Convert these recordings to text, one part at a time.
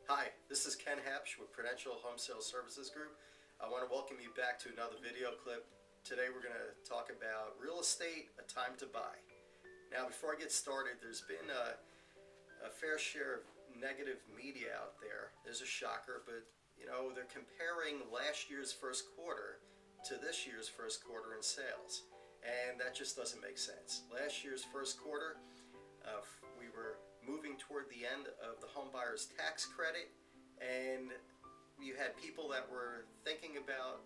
Hi, this is Ken Hapsch with Prudential Home Sales Services Group. I want to welcome you back to another video clip. Today we're going to talk about real estate, a time to buy. Now before I get started, there's been a fair share of negative media out there. There's a shocker, but you know, they're comparing last year's first quarter to this year's first quarter in sales. And that just doesn't make sense. Last year's first quarter, we were moving toward the end of the home buyer's tax credit, and you had people that were thinking about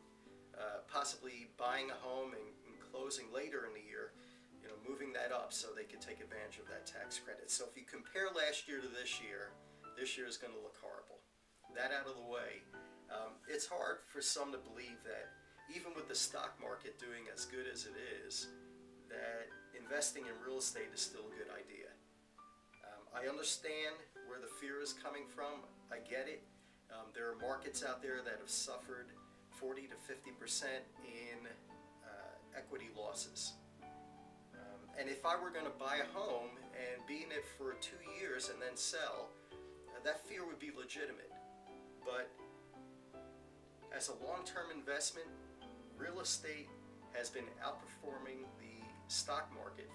possibly buying a home and closing later in the year, you know, moving that up so they could take advantage of that tax credit. So if you compare last year to this year is going to look horrible. That out of the way, it's hard for some to believe that even with the stock market doing as good as it is, that investing in real estate is still a good idea. I understand where the fear is coming from. I get it. There are markets out there that have suffered 40 to 50% in equity losses. And if I were going to buy a home and be in it for 2 years and then sell, that fear would be legitimate. But as a long-term investment, real estate has been outperforming the stock market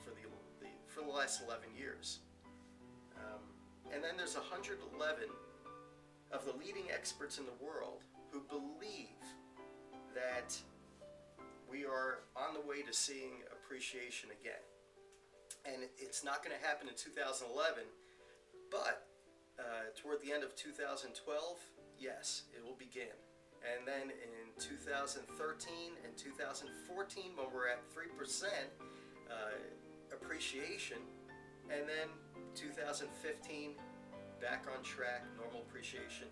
for the last 11 years. And then there's 111 of the leading experts in the world who believe that we are on the way to seeing appreciation again. And it's not going to happen in 2011, but toward the end of 2012, yes, it will begin. And then in 2013 and 2014, when we're at 3% appreciation, and then 2015, back on track, normal appreciation.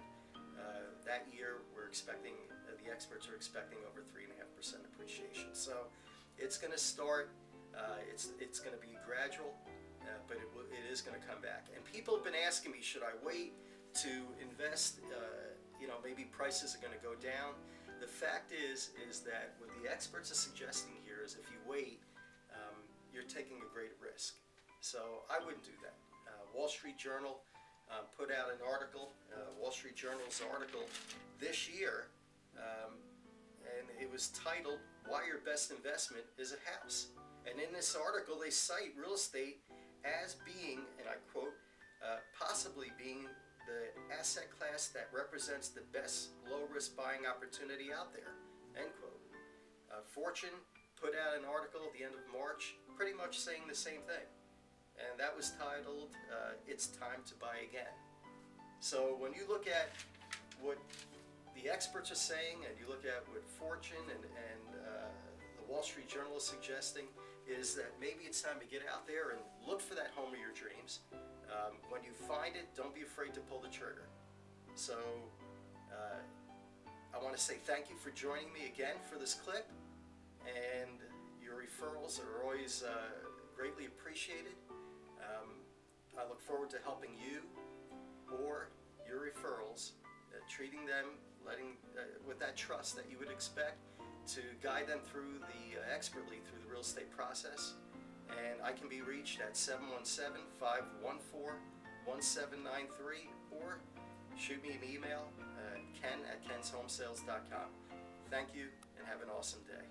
That year, we're expecting, the experts are expecting over 3.5% appreciation. So it's going to start, it's going to be gradual, but it is going to come back. And people have been asking me, should I wait to invest? You know, maybe prices are going to go down. The fact is that what the experts are suggesting here is if you wait, you're taking a great risk. So I wouldn't do that. Wall Street Journal put out an article, Wall Street Journal's article this year, and it was titled, "Why Your Best Investment is a House." And in this article, they cite real estate as being, and I quote, possibly being the asset class that represents the best low-risk buying opportunity out there, end quote. Fortune put out an article at the end of March pretty much saying the same thing. And that was titled, "It's Time to Buy Again." So when you look at what the experts are saying and you look at what Fortune and the Wall Street Journal is suggesting, is that maybe it's time to get out there and look for that home of your dreams. When you find it, don't be afraid to pull the trigger. So I want to say thank you for joining me again for this clip, and your referrals are always greatly appreciated. I look forward to helping you or your referrals, treating them, with that trust that you would expect, to guide them through expertly through the real estate process. And I can be reached at 717-514-1793, or shoot me an email, ken@kenshomesales.com. Thank you, and have an awesome day.